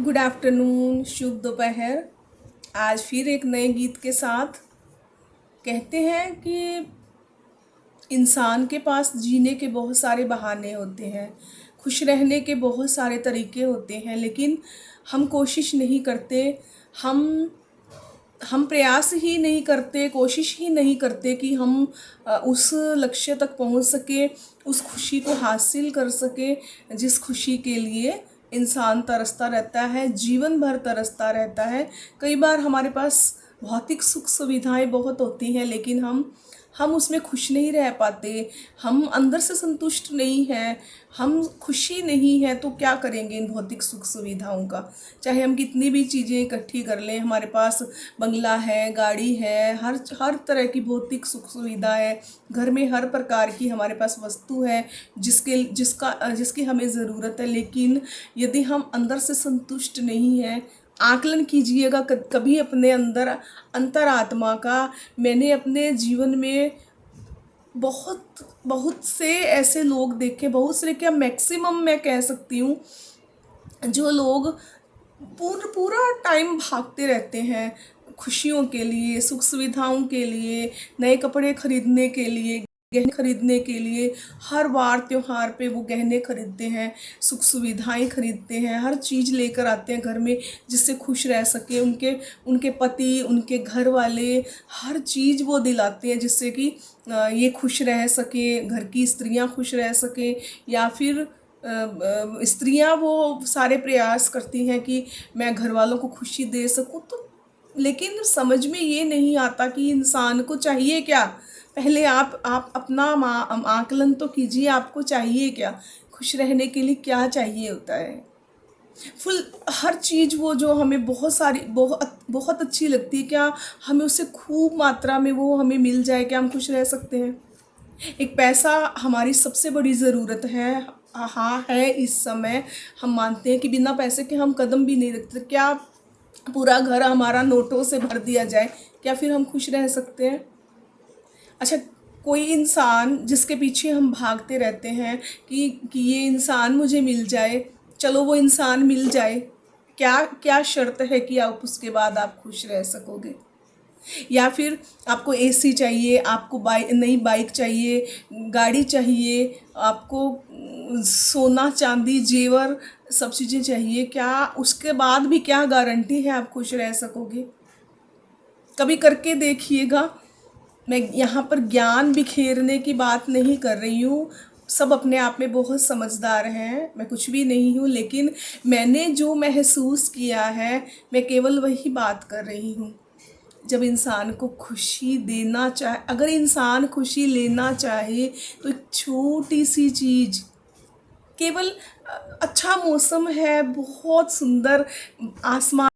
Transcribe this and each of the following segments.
Good afternoon, शुभ दोपहर। आज फिर एक नए गीत के साथ। कहते हैं कि इंसान के पास जीने के बहुत सारे बहाने होते हैं, खुश रहने के बहुत सारे तरीके होते हैं, लेकिन हम कोशिश नहीं करते। हम हम प्रयास ही नहीं करते, कोशिश ही नहीं करते कि हम उस लक्ष्य तक पहुंच सके, उस खुशी को हासिल कर सके जिस खुशी के लिए इंसान तरसता रहता है, जीवन भर तरसता रहता है। कई बार हमारे पास भौतिक सुख सुविधाएं बहुत होती हैं, लेकिन हम उसमें खुश नहीं रह पाते। हम अंदर से संतुष्ट नहीं हैं, हम खुशी नहीं है, तो क्या करेंगे इन भौतिक सुख सुविधाओं का। चाहे हम कितनी भी चीज़ें इकट्ठी कर लें, हमारे पास बंगला है, गाड़ी है, हर तरह की भौतिक सुख सुविधा है, घर में हर प्रकार की हमारे पास वस्तु है जिसकी हमें ज़रूरत है, लेकिन यदि हम अंदर से संतुष्ट नहीं हैं। आकलन कीजिएगा कभी अपने अंदर अंतरात्मा का। मैंने अपने जीवन में बहुत बहुत से ऐसे लोग देखे, बहुत से, क्या मैक्सिमम मैं कह सकती हूँ, जो लोग पूरा टाइम भागते रहते हैं खुशियों के लिए, सुख सुविधाओं के लिए, नए कपड़े खरीदने के लिए, गहने खरीदने के लिए। हर बार त्योहार पे वो गहने खरीदते हैं, सुख सुविधाएं खरीदते हैं, हर चीज़ लेकर आते हैं घर में जिससे खुश रह सके। उनके उनके पति, उनके घर वाले हर चीज़ वो दिलाते हैं जिससे कि ये खुश रह सके, घर की स्त्रियां खुश रह सके, या फिर स्त्रियां वो सारे प्रयास करती हैं कि मैं घर वालों को खुशी दे सकूं। तो लेकिन समझ में ये नहीं आता कि इंसान को चाहिए क्या। पहले आप अपना आकलन तो कीजिए, आपको चाहिए क्या, खुश रहने के लिए क्या चाहिए होता है। फुल हर चीज़ वो जो हमें बहुत सारी बहुत बहुत अच्छी लगती है, क्या हमें उससे खूब मात्रा में वो हमें मिल जाए, क्या हम खुश रह सकते हैं। एक पैसा हमारी सबसे बड़ी ज़रूरत है। हाँ है, इस समय हम मानते हैं कि बिना पैसे के हम कदम भी नहीं रखते। क्या पूरा घर हमारा नोटों से भर दिया जाए, क्या फिर हम खुश रह सकते हैं। अच्छा, कोई इंसान जिसके पीछे हम भागते रहते हैं कि ये इंसान मुझे मिल जाए, चलो वो इंसान मिल जाए, क्या क्या शर्त है कि आप उसके बाद आप खुश रह सकोगे। या फिर आपको एसी चाहिए, आपको नई बाइक चाहिए, गाड़ी चाहिए, आपको सोना चांदी जेवर सब चीज़ें चाहिए, क्या उसके बाद भी क्या गारंटी है आप खुश रह सकोगे। कभी करके देखिएगा। मैं यहाँ पर ज्ञान बिखेरने की बात नहीं कर रही हूँ, सब अपने आप में बहुत समझदार हैं, मैं कुछ भी नहीं हूँ, लेकिन मैंने जो महसूस किया है मैं केवल वही बात कर रही हूँ। जब इंसान को खुशी देना चाहे, अगर इंसान खुशी लेना चाहे, तो एक छोटी सी चीज़, केवल अच्छा मौसम है, बहुत सुंदर आसमान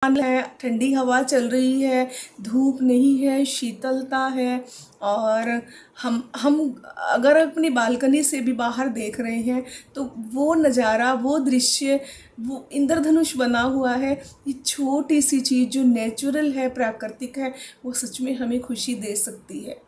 है, ठंडी हवा चल रही है, धूप नहीं है, शीतलता है, और हम अगर अपनी बालकनी से भी बाहर देख रहे हैं तो वो नज़ारा, वो दृश्य, वो इंद्रधनुष बना हुआ है। ये छोटी सी चीज़ जो नेचुरल है, प्राकृतिक है, वो सच में हमें खुशी दे सकती है।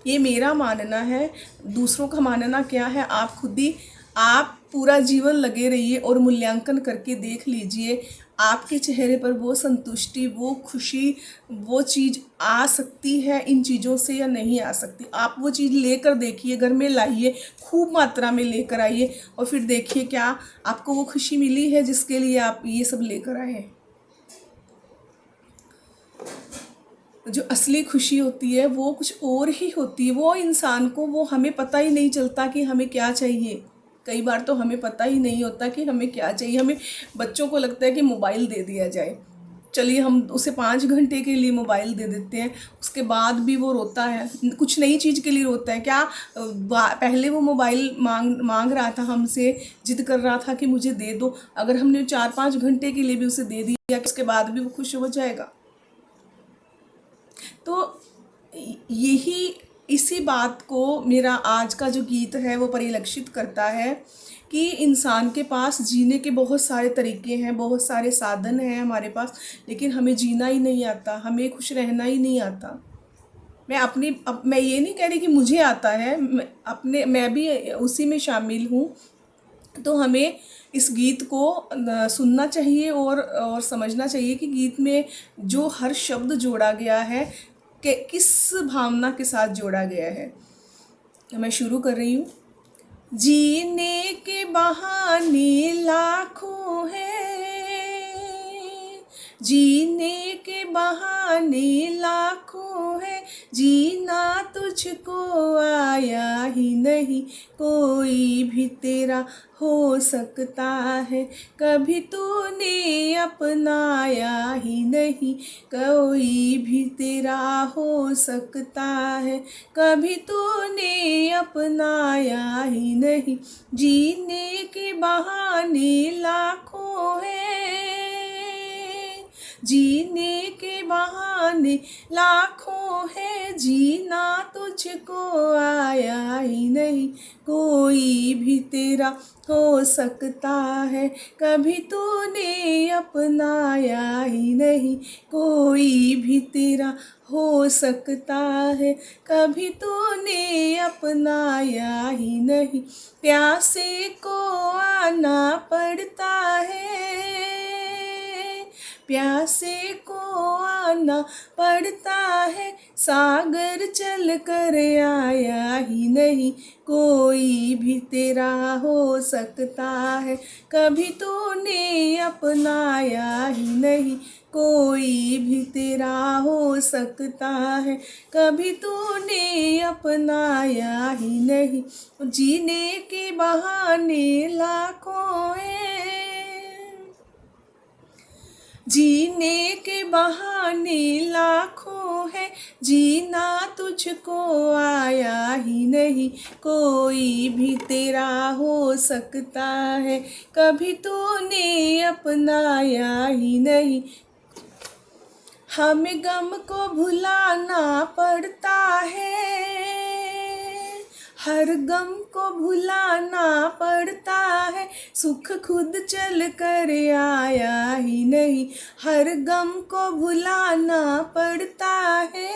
ये मेरा मानना है। दूसरों का मानना क्या है, आप खुद ही, आप पूरा जीवन लगे रहिए और मूल्यांकन करके देख लीजिए आपके चेहरे पर वो संतुष्टि, वो खुशी, वो चीज़ आ सकती है इन चीज़ों से या नहीं आ सकती। आप वो चीज़ लेकर देखिए, घर में लाइए, खूब मात्रा में लेकर आइए, और फिर देखिए क्या आपको वो खुशी मिली है जिसके लिए आप ये सब लेकर आए हैं। जो असली खुशी होती है वो कुछ और ही होती है। वो इंसान को, वो हमें पता ही नहीं चलता कि हमें क्या चाहिए। कई बार तो हमें पता ही नहीं होता कि हमें क्या चाहिए। हमें, बच्चों को लगता है कि मोबाइल दे दिया जाए, चलिए हम उसे 5 घंटे के लिए मोबाइल दे देते हैं, उसके बाद भी वो रोता है, कुछ नई चीज़ के लिए रोता है। क्या पहले वो मोबाइल मांग रहा था हमसे, जिद कर रहा था कि मुझे दे दो, अगर हमने 4-5 घंटे के लिए भी उसे दे दिया, उसके बाद भी वो खुश हो जाएगा। तो यही, इसी बात को मेरा आज का जो गीत है वो परिलक्षित करता है कि इंसान के पास जीने के बहुत सारे तरीके हैं, बहुत सारे साधन हैं हमारे पास, लेकिन हमें जीना ही नहीं आता, हमें खुश रहना ही नहीं आता। मैं ये नहीं कह रही कि मुझे आता है, मैं भी उसी में शामिल हूँ। तो हमें इस गीत को सुनना चाहिए और समझना चाहिए कि गीत में जो हर शब्द जोड़ा गया है कि किस भावना के साथ जोड़ा गया है। मैं शुरू कर रही हूँ। जीने के बहाने लाखों हैं, जीने के बहाने लाखों हैं, जीना तुझको आया ही नहीं, कोई भी तेरा हो सकता है, कभी तूने अपनाया ही नहीं, कोई भी तेरा हो सकता है, कभी तूने अपनाया ही नहीं। जीने के बहाने लाखों हैं, जीने के बहाने लाखों है, जीना तुझको आया ही नहीं, कोई भी तेरा हो सकता है, कभी तूने अपनाया ही नहीं, कोई भी तेरा हो सकता है, कभी तूने अपनाया ही नहीं। प्यासे को आना पड़ता है, प्यासे को आना पड़ता है, सागर चल कर आया ही नहीं, कोई भी तेरा हो सकता है, कभी तूने अपनाया ही नहीं, कोई भी तेरा हो सकता है, कभी तूने अपनाया ही नहीं। जीने के बहाने लाखों हैं, जीने के बहाने लाखों है, जीना तुझको आया ही नहीं, कोई भी तेरा हो सकता है, कभी तूने अपनाया ही नहीं। हमें गम को भुलाना पड़ता है, हर गम को भुलाना पड़ता है, सुख खुद चल कर आया ही नहीं, हर गम को भुलाना पड़ता है,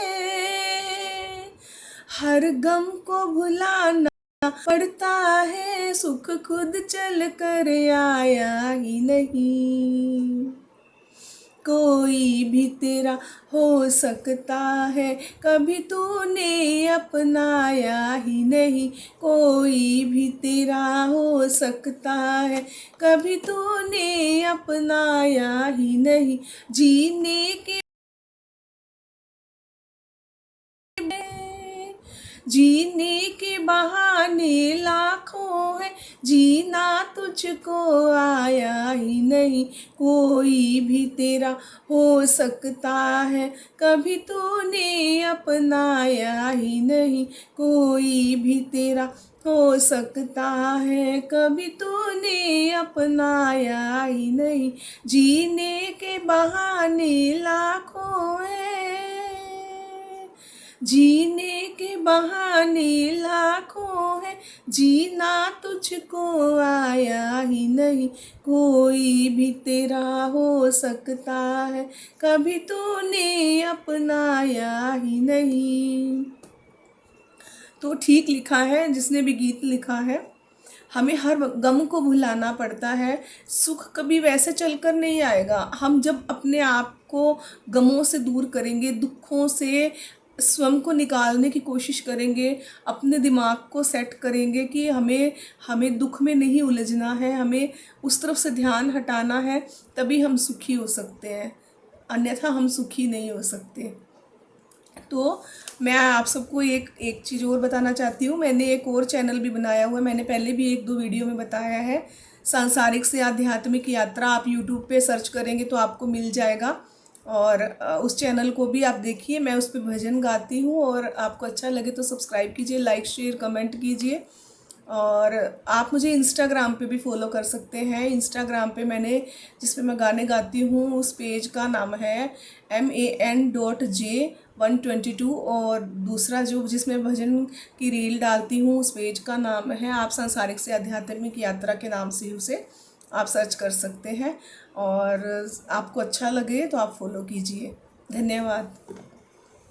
हर गम को भुलाना पड़ता है, सुख खुद चल कर आया ही नहीं, कोई भी तेरा हो सकता है, कभी तूने अपनाया ही नहीं, कोई भी तेरा हो सकता है, कभी तूने अपनाया ही नहीं। जीने के जीने के बहाने लाखों हैं, जीना तुझको आया ही नहीं, कोई भी तेरा हो सकता है, कभी तूने अपनाया ही नहीं, कोई भी तेरा हो सकता है, कभी तूने अपनाया ही नहीं। जीने के बहाने लाखों हैं, जीने के बहाने लाखों हैं, जीना तुझको आया ही नहीं, कोई भी तेरा हो सकता है, कभी तूने अपनाया ही नहीं। तो ठीक लिखा है जिसने भी गीत लिखा है। हमें हर गम को भुलाना पड़ता है, सुख कभी वैसे चलकर नहीं आएगा। हम जब अपने आप को गमों से दूर करेंगे, दुखों से स्वयं को निकालने की कोशिश करेंगे, अपने दिमाग को सेट करेंगे कि हमें हमें दुख में नहीं उलझना है, हमें उस तरफ से ध्यान हटाना है, तभी हम सुखी हो सकते हैं, अन्यथा हम सुखी नहीं हो सकते। तो मैं आप सबको एक चीज़ और बताना चाहती हूँ। मैंने एक और चैनल भी बनाया हुआ है, मैंने पहले भी 1-2 वीडियो में बताया है, सांसारिक से आध्यात्मिक यात्रा। आप यूट्यूब पे सर्च करेंगे तो आपको मिल जाएगा, और उस चैनल को भी आप देखिए। मैं उस पर भजन गाती हूँ, और आपको अच्छा लगे तो सब्सक्राइब कीजिए, लाइक शेयर कमेंट कीजिए। और आप मुझे इंस्टाग्राम पे भी फॉलो कर सकते हैं। इंस्टाग्राम पे मैंने जिस पे मैं गाने गाती हूँ उस पेज का नाम है MAN.J122, और दूसरा जो जिसमें भजन की रील डालती हूँ उस पेज का नाम है आप सांसारिक से आध्यात्मिक यात्रा के नाम से उसे आप सर्च कर सकते हैं। और आपको अच्छा लगे तो आप फॉलो कीजिए। धन्यवाद।